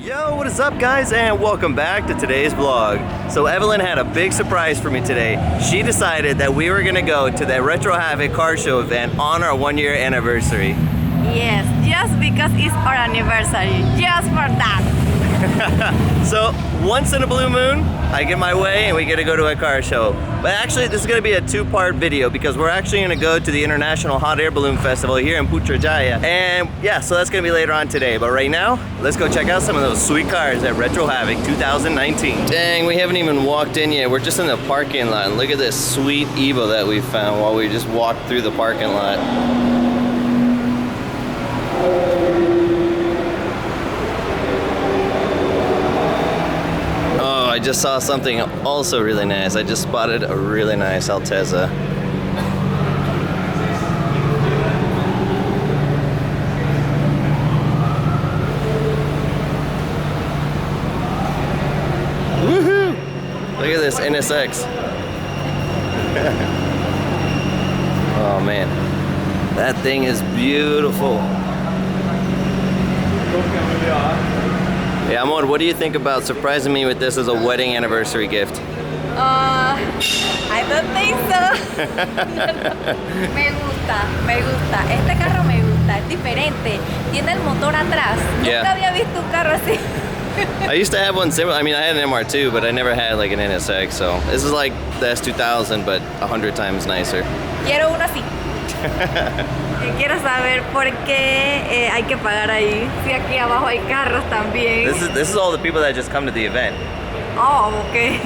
Yo, what is up guys, and welcome back to today's vlog. So Evelyn had a big surprise for me today. She decided that we were gonna go to the Retro Havoc car show event on our 1-year anniversary. Yes, just because it's our anniversary, just for that. So once in a blue moon, I get my way and we get to go to a car show. But actually this is going to be a two-part video because we're actually going to go to the International Hot Air Balloon Festival here in Putrajaya. And yeah, so that's going to be later on today. But right now, let's go check out some of those sweet cars at Retro Havoc 2019. Dang, we haven't even walked in yet. We're just in the parking lot. Look at this sweet Evo that we found while we just walked through the parking lot. I just saw something also really nice. I just spotted a really nice Altezza. Woohoo! Look at this NSX. Oh man, that thing is beautiful. Yeah, Amor, what do you think about surprising me with this as a wedding anniversary gift? I don't think so. Me gusta. Este carro me gusta, es diferente. Tiene el motor atrás. Yeah. Nunca había visto un carro así. I used to have one similar. I mean, I had an MR2, but I never had like an NSX. So this is like the S2000, but 100 times nicer. Quiero uno así. Quiero saber por qué hay que pagar ahí. Si aquí abajo hay carros también. This is all the people that just come to the event. Oh, okay.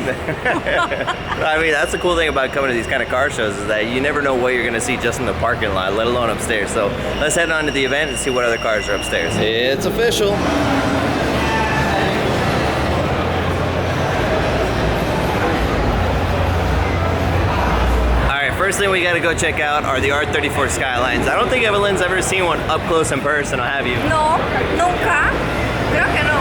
I mean, that's the cool thing about coming to these kind of car shows is that you never know what you're going to see just in the parking lot, let alone upstairs. So let's head on to the event and see what other cars are upstairs. It's official. First thing we gotta go check out are the R34 Skylines. I don't think Evelyn's ever seen one up close in person, or have you? No, nunca. Creo que no.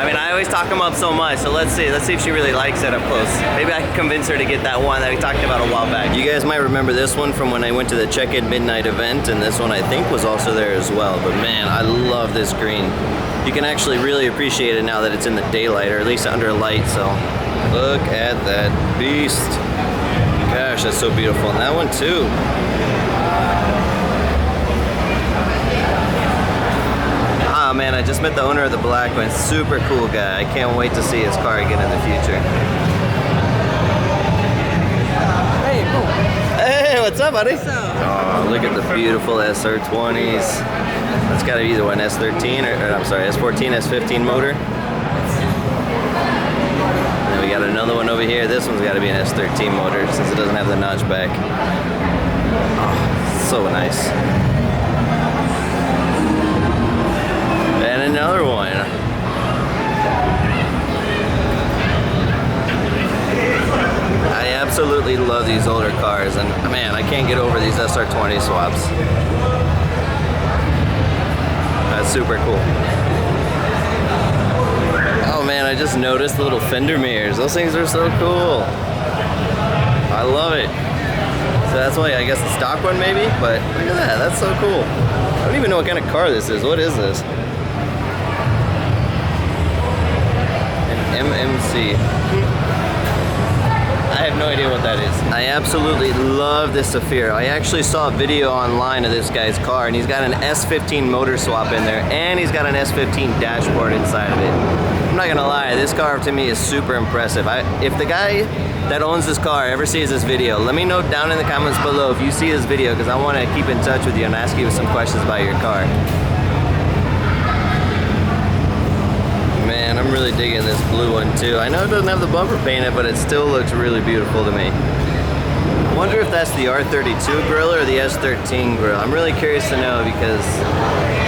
I mean, I always talk them up so much, so let's see if she really likes it up close. Maybe I can convince her to get that one that we talked about a while back. You guys might remember this one from when I went to the Check-In Midnight event, and this one I think was also there as well. But man, I love this green. You can actually really appreciate it now that it's in the daylight, or at least under light, so look at that beast. Gosh, that's so beautiful. And that one too. Ah man, I just met the owner of the black one. Super cool guy. I can't wait to see his car again in the future. Hey, cool. Hey, what's up, buddy? What's up? Oh, look at the beautiful SR20s. That's got to be either one S13 or I'm sorry, S14, S15 motor. We got another one over here. This one's got to be an S13 motor since it doesn't have the notchback. Oh, so nice. And another one. I absolutely love these older cars, and man, I can't get over these SR20 swaps. That's super cool. Oh man, I just noticed the little fender mirrors. Those things are so cool. I love it. So that's why I guess the stock one maybe, but look at that, that's so cool. I don't even know what kind of car this is. What is this? An MMC. I have no idea what that is. I absolutely love this Zafira. I actually saw a video online of this guy's car, and he's got an S15 motor swap in there, and he's got an S15 dashboard inside of it. I'm not gonna lie, this car to me is super impressive. If the guy that owns this car ever sees this video, let me know down in the comments below if you see this video, because I want to keep in touch with you and ask you some questions about your car. Man, I'm really digging this blue one too. I know it doesn't have the bumper painted, but it still looks really beautiful to me. I wonder if that's the R32 grill or the S13 grill. I'm really curious to know because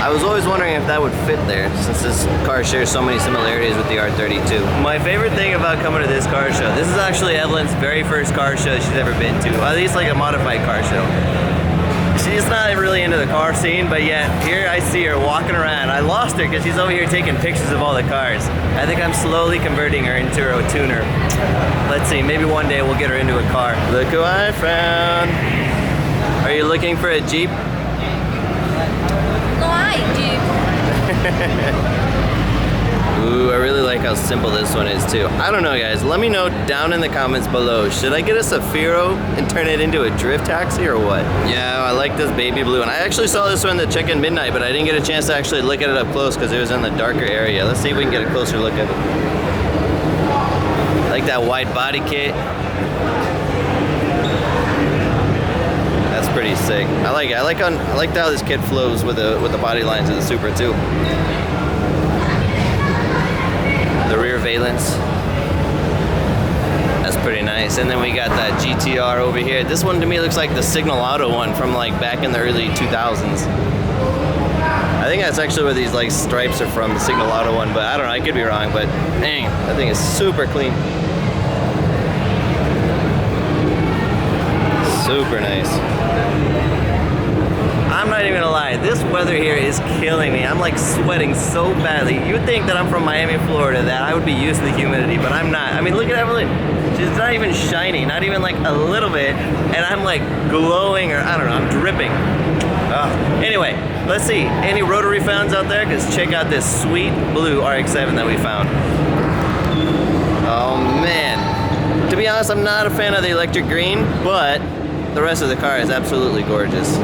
I was always wondering if that would fit there since this car shares so many similarities with the R32. My favorite thing about coming to this car show, this is actually Evelyn's very first car show she's ever been to, at least like a modified car show. She's not really into the car scene, but yet here I see her walking around. I lost her because she's over here taking pictures of all the cars. I think I'm slowly converting her into a tuner. Let's see, maybe one day we'll get her into a car. Look who I found. Are you looking for a Jeep? No hay Jeep. how simple this one is too. I don't know, guys. Let me know down in the comments below. Should I get a Zafiro and turn it into a drift taxi or what? Yeah, I like this baby blue. And I actually saw this one in the Check-In Midnight, but I didn't get a chance to actually look at it up close because it was in the darker area. Let's see if we can get a closer look at it. I like that wide body kit. That's pretty sick. I like it. I like how this kit flows with the body lines of the Supra too. The rear valence. That's pretty nice. And then we got that GTR over here. This one to me looks like the Signal Auto one from like back in the early 2000s. I think that's actually where these like stripes are from, the Signal Auto one, but I don't know, I could be wrong, but dang, that thing is super clean. Super nice. I'm not even gonna lie, this weather here is killing me. I'm like sweating so badly. You'd think that I'm from Miami, Florida, that I would be used to the humidity, but I'm not. I mean, look at Evelyn. She's not even shiny, not even like a little bit, and I'm like glowing, or I don't know, I'm dripping. Anyway, let's see, any rotary fans out there? Because check out this sweet blue RX-7 that we found. Oh man. To be honest, I'm not a fan of the electric green, but the rest of the car is absolutely gorgeous.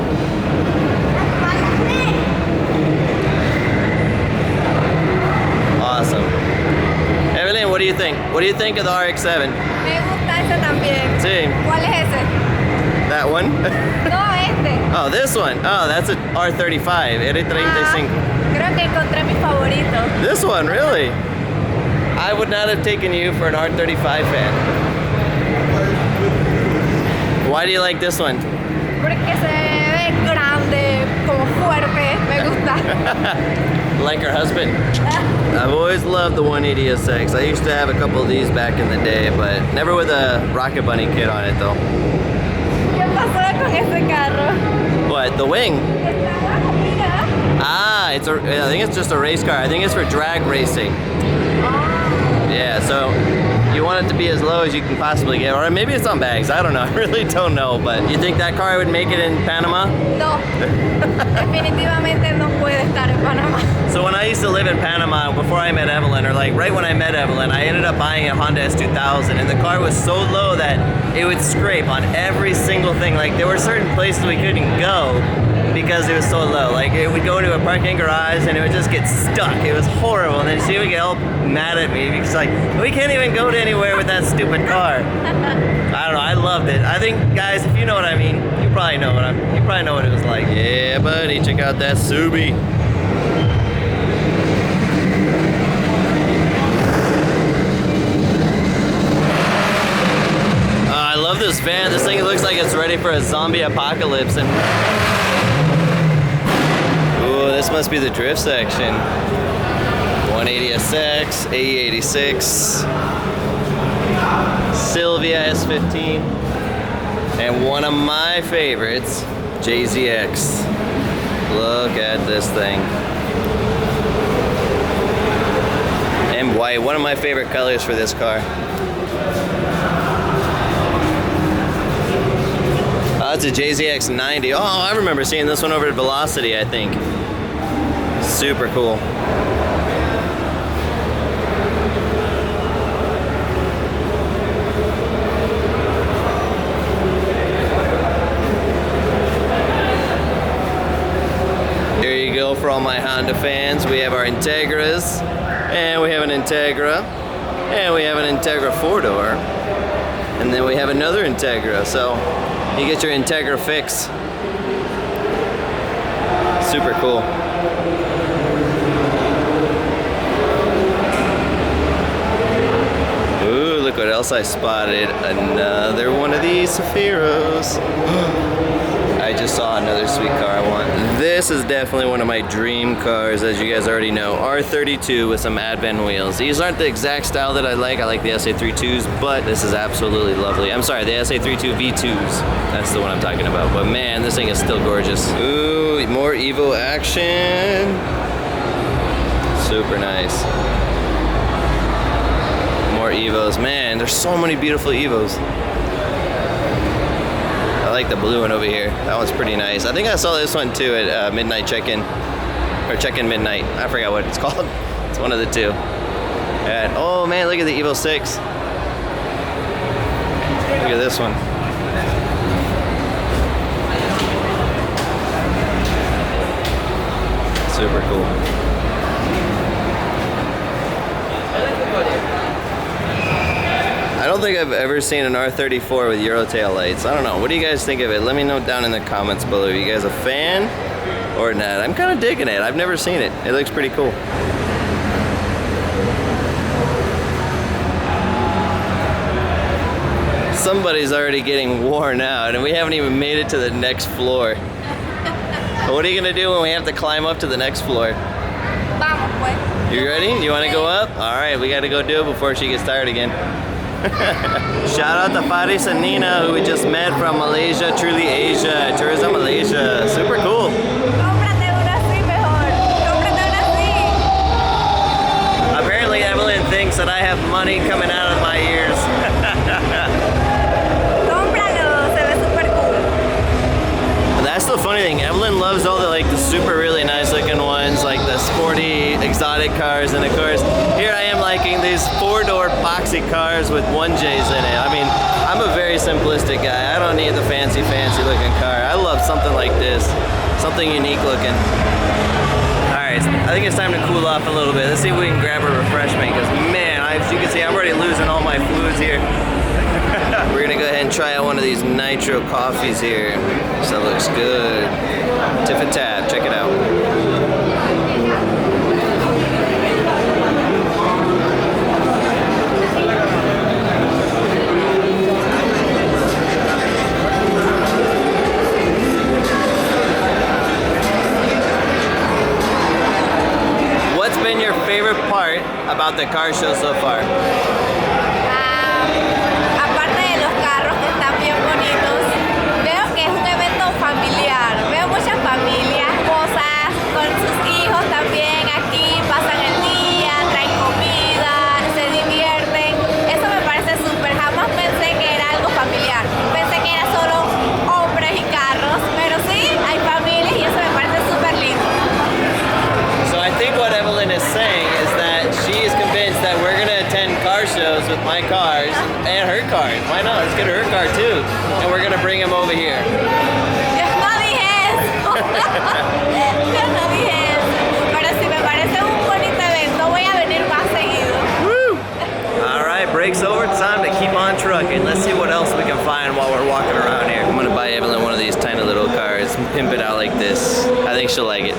Awesome. Evelyn, what do you think? What do you think of the RX-7? Me gusta ese también. Sí. ¿Cuál es ese? That one? No, este. Oh, this one. Oh, that's a R35. R35. Creo que encontré mi favorito. This one, really? I would not have taken you for an R35 fan. Why do you like this one? Porque se ve grande, como fuerte. Me gusta. Like her husband. I've always loved the 180 SX. I used to have a couple of these back in the day, but never with a Rocket Bunny kit on it though. ¿Qué pasó con ese carro? What, the wing? Está abajo, mira. Ah, I think it's just a race car. I think it's for drag racing. Yeah, so you want it to be as low as you can possibly get, or maybe it's on bags, I don't know, I really don't know, but you think that car would make it in Panama? No, definitivamente no puede estar en Panamá. So when I used to live in Panama, before I met Evelyn, or like right when I met Evelyn, I ended up buying a Honda S2000, and the car was so low that it would scrape on every single thing. Like there were certain places we couldn't go because it was so low. Like it would go into a parking garage and it would just get stuck. It was horrible. And then she would get all mad at me because like, we can't even go to anywhere with that stupid car. I don't know, I loved it. I think guys, if you know what I mean, you probably know what it was like. Yeah, buddy, check out that Subi. I love this van. This thing looks like it's ready for a zombie apocalypse. And ooh, this must be the drift section. 180SX, AE86, Sylvia S15, and one of my favorites, JZX. Look at this thing. And white, one of my favorite colors for this car. That's a JZX 90. Oh, I remember seeing this one over at Velocity, I think. Super cool. There you go for all my Honda fans. We have our Integras, and we have an Integra, and we have an Integra 4-door, and then we have another Integra. So you get your Integra fix. Super cool. Ooh, look what else I spotted. Another one of these Zafiros. I just saw another sweet car I want. This is definitely one of my dream cars, as you guys already know. R32 with some Advent wheels. These aren't the exact style that I like. I like the SA32s, but this is absolutely lovely. I'm sorry, the SA32 V2s. That's the one I'm talking about. But man, this thing is still gorgeous. Ooh, more Evo action. Super nice. More Evos. Man, there's so many beautiful Evos. I like the blue one over here. That one's pretty nice. I think I saw this one too at Midnight Check-In. Or Check-In Midnight. I forgot what it's called. It's one of the two. And, oh man, look at the Evo 6. Look at this one. Super cool. I don't think I've ever seen an R34 with Euro tail lights. I don't know. What do you guys think of it? Let me know down in the comments below. Are you guys a fan or not? I'm kind of digging it. I've never seen it. It looks pretty cool. Somebody's already getting worn out and we haven't even made it to the next floor. What are you gonna do when we have to climb up to the next floor? Vamos, pues. You ready? You wanna go up? All right, we gotta go do it before she gets tired again. Shout out to Faris and Nina, who we just met from Malaysia, Truly Asia, Tourism Malaysia. Super cool. Cómprate una así mejor. Cómprate una así. Apparently Evelyn thinks that I have money coming out of my ears. Cómpralo, se ve super cool. That's the funny thing. Evelyn loves all the super really nice looking ones, like the sporty exotic cars, and of course here I am liking these 4-door boxy cars with 1Js in it. I mean, I'm a very simplistic guy. I don't need the fancy looking car. I love something like this, something unique looking. Alright, I think it's time to cool off a little bit. Let's see if we can grab a refreshment, because man, as you can see, I'm already losing all my fluids here. We're gonna go ahead and try out one of these nitro coffees here. So that looks good. Tip and tap, check it out. What's been your favorite part about the car show so far? Aparte de los carros que están bien bonitos, veo que es un evento familiar. Veo muchas familias, esposas con sus hijos también aquí, pasan el día, traen comida, se divierten. Eso me parece súper. Jamás pensé que era algo familiar. Pensé que era solo hombres y carros, pero sí, hay familias y eso me parece súper lindo. So I think what Evelyn is saying is that she is convinced that we're gonna attend car shows with my cars and her cars. Why not? Let's get her car too. And we're gonna bring him over here. Yo no dije eso. Yo no dije eso. Pero si me parece un bonito evento, voy a venir más seguido. Woo! All right, break's over. It's time to keep on trucking. Let's see what else we can find while we're walking around here. I'm gonna buy Evelyn one of these tiny little cars, pimp it out like this. I think she'll like it.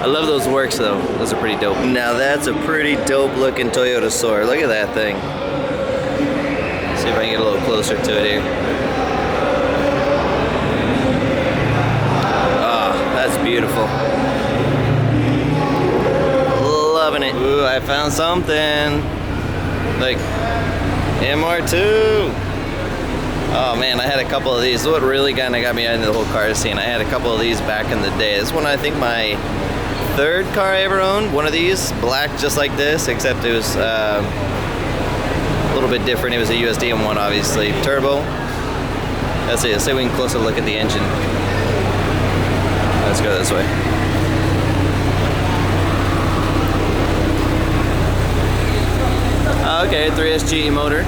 I love those works though. Those are pretty dope. Now that's a pretty dope looking Toyota Soar. Look at that thing. See if I can get a little closer to it here. Oh, that's beautiful. Loving it. Ooh, I found something. Like MR2. Oh man, I had a couple of these. This is what really kind of got me into the whole car scene. I had a couple of these back in the day. This one, I think my third car I ever owned. One of these, black just like this, except it was a little bit different. It was a USD one, obviously. Turbo. That's it. Let's see if we can closer look at the engine. Let's go this way. Okay, 3SG motor.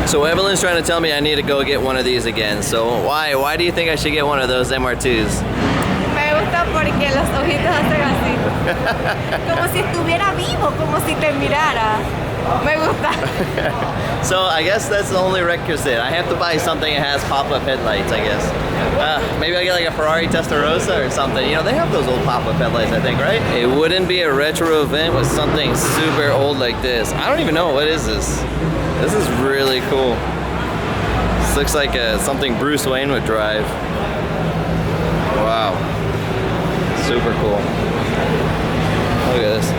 So Evelyn's trying to tell me I need to go get one of these again. So why do you think I should get one of those MR2s? Me gusta porque los ojitos hacen así. Como si estuviera vivo, como si te mirara. Me gusta. So I guess that's the only requisite. I have to buy something that has pop-up headlights, I guess. Maybe I get like a Ferrari Testarossa or something. You know, they have those old pop-up headlights, I think, right? It wouldn't be a retro event with something super old like this. I don't even know, what is this? This is really cool. This looks like something Bruce Wayne would drive. Wow. Super cool. Look at this.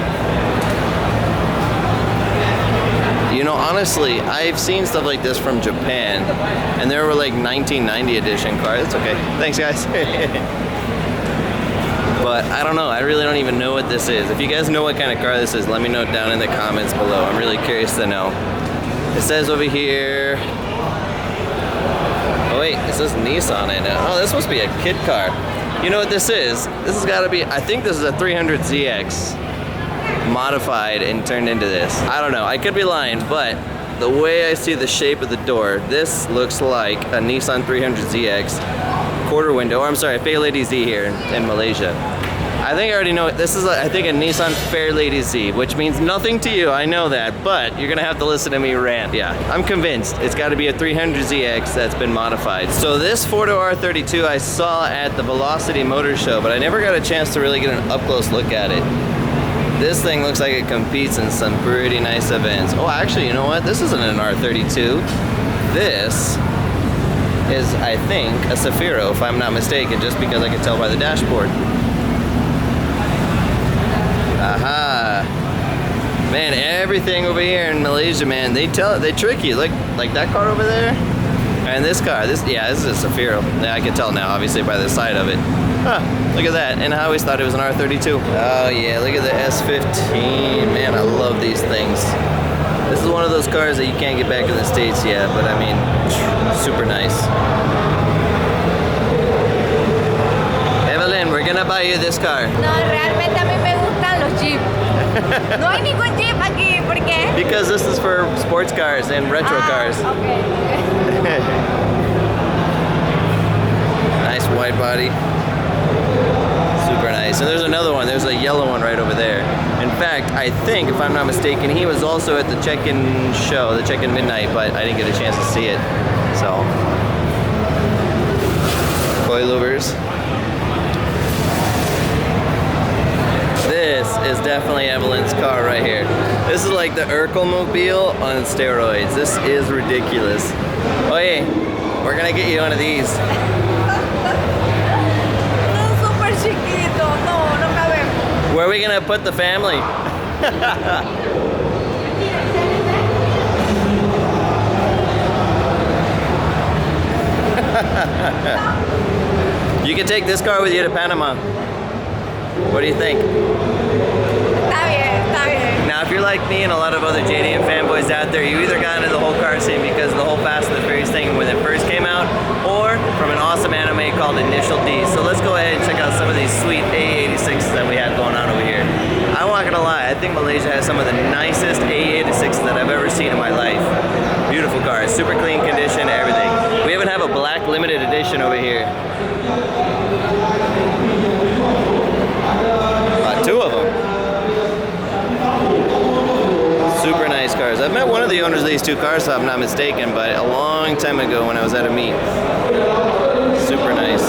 You know, honestly, I've seen stuff like this from Japan, and there were like 1990 edition cars. It's okay. Thanks, guys. But I don't know. I really don't even know what this is. If you guys know what kind of car this is, let me know down in the comments below. I'm really curious to know. It says over here, Oh wait, it says Nissan in it. Oh, this must be a kid car. You know what this is? This has got to be, I think this is a 300ZX modified and turned into this. I don't know, I could be lying, but the way I see the shape of the door, this looks like a Nissan 300ZX quarter window, or I'm sorry, a Fairlady Z here in Malaysia. I think I already know it. This is, I think, a Nissan Fairlady Z, which means nothing to you, I know that, but you're gonna have to listen to me rant. Yeah, I'm convinced it's gotta be a 300ZX that's been modified. So this 4-door R32 I saw at the Velocity Motor Show, but I never got a chance to really get an up-close look at it. This thing looks like it competes in some pretty nice events. Oh, actually, you know what? This isn't an R32. This is, I think, a Safiro, if I'm not mistaken, just because I could tell by the dashboard. Aha! Man, everything over here in Malaysia, man, they trick you. Look, like that car over there, and this car. This is a Safiro. Yeah, I can tell now, obviously, by the side of it. Huh, look at that. And I always thought it was an R32. Oh yeah, look at the S15. Man, I love these things. This is one of those cars that you can't get back in the States yet, but I mean, super nice. Evelyn, we're gonna buy you this car. No, realmente a mí me gustan los Jeep. No hay ningún Jeep aquí, ¿por qué? Because this is for sports cars and retro cars. Okay. Nice wide body. Super nice. And there's another one. There's a yellow one right over there. In fact, I think, if I'm not mistaken, he was also at the check-in show, the check-in midnight, but I didn't get a chance to see it. So, coilovers. This is definitely Evelyn's car right here. This is like the Urkel-mobile on steroids. This is ridiculous. Oh yeah, we're gonna get you one of these. Súper chiquito, no cabemos. Where are we gonna put the family? You can take this car with you to Panama. What do you think? Está bien, está bien. Now, if you're like me and a lot of other JDM fanboys out there, you either got into the whole car scene because of the whole Fast and the Furious thing when it first came out, or from an awesome anime called Initial D. So let's go ahead and check out some of these sweet A86s that we have going on over here. I'm not gonna lie, I think Malaysia has some of the nicest A86s that I've ever seen in my life. Beautiful cars, super clean condition, everything. We even have a black limited edition over here. Two of them. Super nice cars. I've met one of the owners of these two cars, if I'm not mistaken, but a long time ago when I was at a meet. Super nice.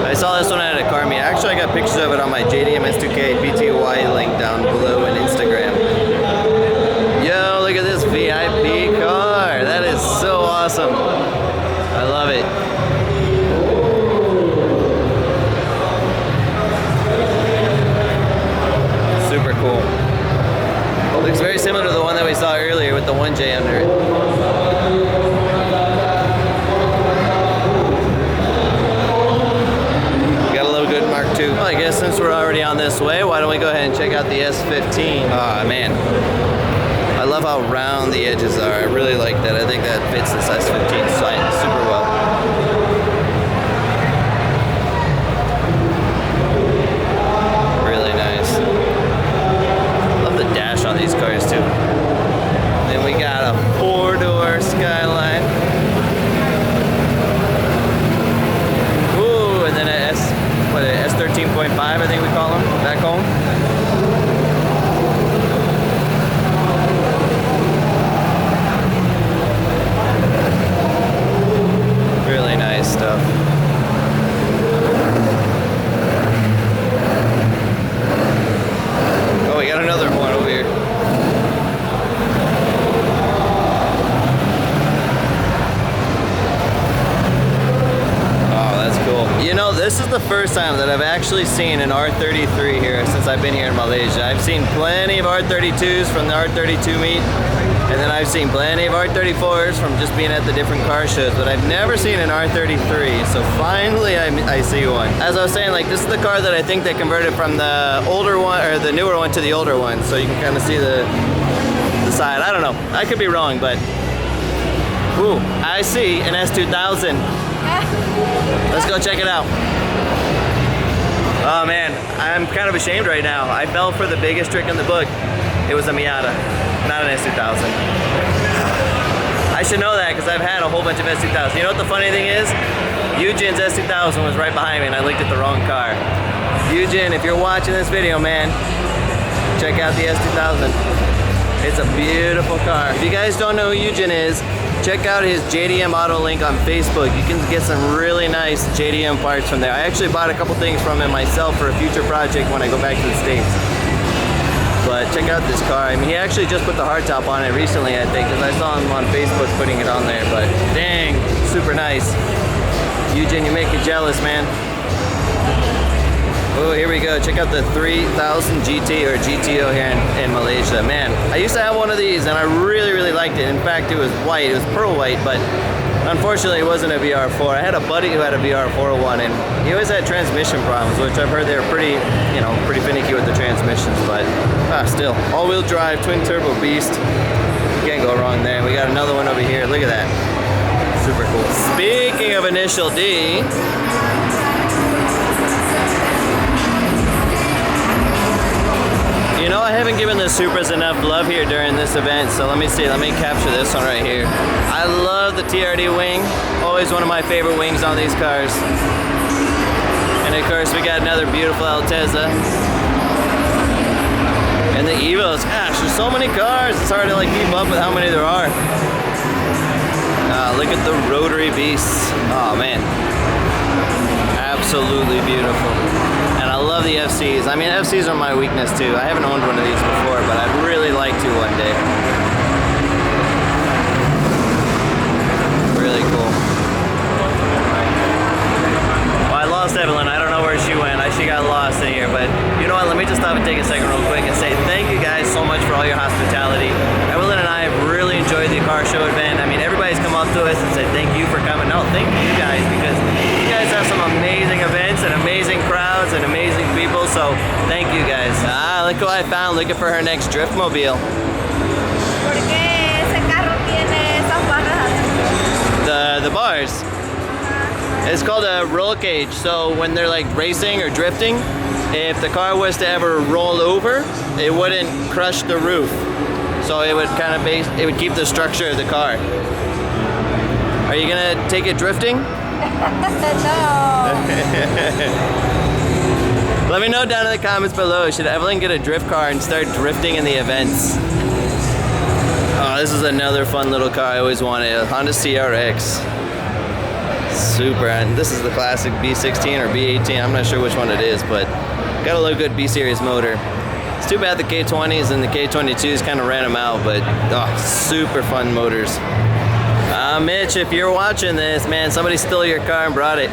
I saw this one at a car meet. Actually, I got pictures of it on my JDM S2K BTY link down below in Instagram. Yo, look at this VIP car. That is so awesome. I love it. Super cool. Looks very similar to the one that we saw earlier with the 1J under it. Got a little good Mark II. Well, I guess since we're already on this way, why don't we go ahead and check out the S15. Ah, man. I love how round the edges are. I really like that. I think that fits this S15 super well. On these cars too. Then we got a 4-door Skyline. Ooh, and then a S13.5, I think we call them, back home. Really nice stuff. Oh, we got another one over here. Oh, that's cool. You know, this is the first time that I've actually seen an R33 here since I've been here in Malaysia. I've seen plenty of R32s from the R32 meet, and then I've seen plenty of R34s from just being at the different car shows, but I've never seen an R33, so finally I see one. As I was saying, like, this is the car that I think they converted from the older one, or the newer one, to the older one, so you can kind of see the side. I don't know, I could be wrong, but Ooh, I see an S2000. Let's go check it out. Oh man, I'm kind of ashamed right now. I fell for the biggest trick in the book. It was a Miata, not an S2000. I should know that because I've had a whole bunch of S2000s. You know what the funny thing is? Eugene's S2000 was right behind me and I looked at the wrong car. Eugene, if you're watching this video, man, check out the S2000. It's a beautiful car. If you guys don't know who Eugene is, check out his JDM Auto link on Facebook. You can get some really nice JDM parts from there. I actually bought a couple things from him myself for a future project when I go back to the States. But check out this car. I mean, he actually just put the hardtop on it recently, I think, because I saw him on Facebook putting it on there. But dang, super nice. Eugene, you make me jealous, man. Oh, here we go. Check out the 3000 GT or GTO here in Malaysia. Man, I used to have one of these and I really, really liked it. In fact, it was white. It was pearl white, but unfortunately it wasn't a VR4. I had a buddy who had a VR401 and he always had transmission problems, which I've heard they're pretty, you know, pretty finicky with the transmissions, but still. All-wheel drive, twin turbo beast. Can't go wrong there. We got another one over here. Look at that. Super cool. Speaking of Initial D, you know, I haven't given the Supras enough love here during this event, so let me see. Let me capture this one right here. I love the TRD wing. Always one of my favorite wings on these cars. And of course, we got another beautiful Altezza. And the Evos. Gosh, there's so many cars. It's hard to like keep up with how many there are. Look at the rotary beasts. Oh man. Absolutely beautiful. And I love the FCs. I mean, FCs are my weakness too. I haven't owned one of these before, but I'd really like to one day. Really cool. Well, I lost Evelyn. I don't know where she went. She got lost in here, but you know what? Let me just stop and take a second real quick and say thank you guys so much for all your hospitality. Evelyn and I have really enjoyed the car show event. I mean, everybody's come up to us and said thank you for coming. No, thank you guys, because you guys have some amazing events and amazing crowds and amazing people, so thank you guys. Look who I found looking for her next drift mobile. Porque ese carro tiene esas barras. The bars. It's called a roll cage, so when they're like racing or drifting, if the car was to ever roll over, it wouldn't crush the roof. So it would kind of it would keep the structure of the car. Are you gonna take it drifting? No. Let me know down in the comments below, should Evelyn get a drift car and start drifting in the events? Oh, this is another fun little car I always wanted, a Honda CRX. Super, and this is the classic B16 or B18, I'm not sure which one it is, but got a little good B-series motor. It's too bad the K20s and the K22s kind of ran them out, but super fun motors. Mitch, if you're watching this, man, somebody stole your car and brought it.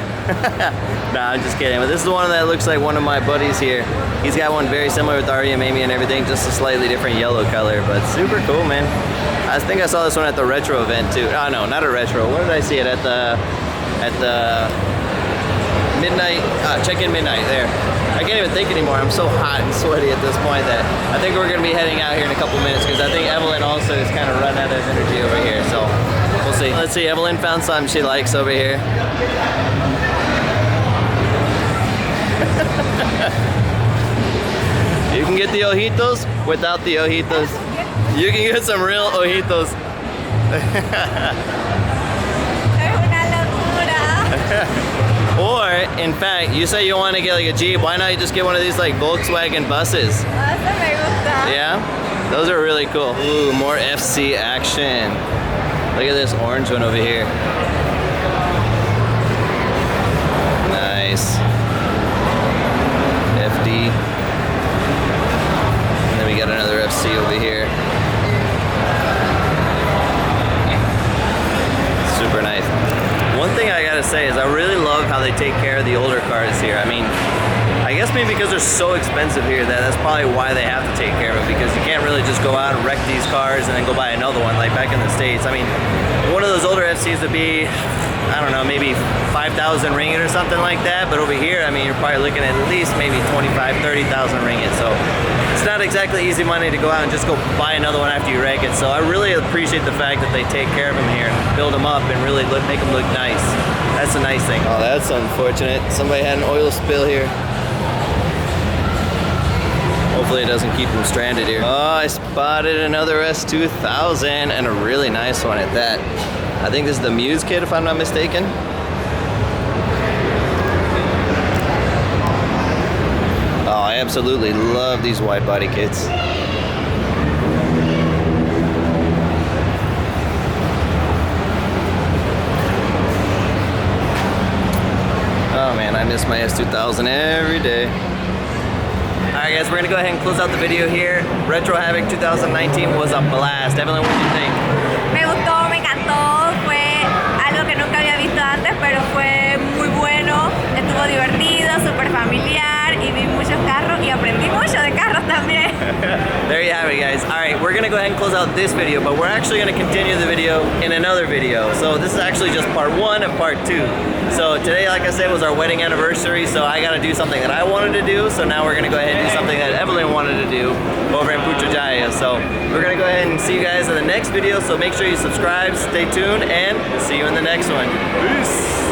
Nah, I'm just kidding, but this is the one that looks like one of my buddies here. He's got one very similar with REM Amy and everything, just a slightly different yellow color, but super cool, man. I think I saw this one at the retro event too. Oh no, not a retro. Where did I see it? At the midnight, check-in midnight there. I can't even think anymore. I'm so hot and sweaty at this point that I think we're gonna be heading out here in a couple minutes because I think Evelyn also is kind of run out of energy over here. So we'll see. Let's see, Evelyn found something she likes over here. You can get the ojitos without the ojitos. You can get some real ojitos. Or, in fact, you say you want to get like a Jeep, why not just get one of these like Volkswagen buses? Yeah? Those are really cool. Ooh, more FC action. Look at this orange one over here. Nice. FD. And then we got another FC over here. Super nice. One thing I gotta say is I really love how they take care of the older cars here. I mean, I guess maybe because they're so expensive here that's probably why they have to take care of it, because you can't really just go out and wreck these cars and then go buy another one like back in the States. I mean, one of those older FCs would be, I don't know, maybe 5,000 ringgit or something like that, but over here, I mean, you're probably looking at least maybe 25, 30,000 ringgit. So it's not exactly easy money to go out and just go buy another one after you wreck it. So I really appreciate the fact that they take care of them here and build them up and really make them look nice. That's a nice thing. Oh, that's unfortunate. Somebody had an oil spill here. Hopefully it doesn't keep them stranded here. Oh, I spotted another S2000 and a really nice one at that. I think this is the Muse kit if I'm not mistaken. Oh, I absolutely love these wide body kits. Oh man, I miss my S2000 every day. Alright guys, we're gonna go ahead and close out the video here. Retro Havoc 2019 was a blast. Evelyn, what did you think? Me gustó, me encantó, fue algo que nunca había visto antes, pero fue muy bueno, estuvo divertido, súper familiar y vi muchos carros y aprendí mucho de carros también. There you have it guys. Alright, we're gonna go ahead and close out this video, but we're actually gonna continue the video in another video. So this is actually just part 1 of part 2. So today, like I said, was our wedding anniversary, so I gotta do something that I wanted to do, so now we're gonna go ahead and do something that Evelyn wanted to do over in Putrajaya. So we're gonna go ahead and see you guys in the next video, so make sure you subscribe, stay tuned, and we'll see you in the next one. Peace!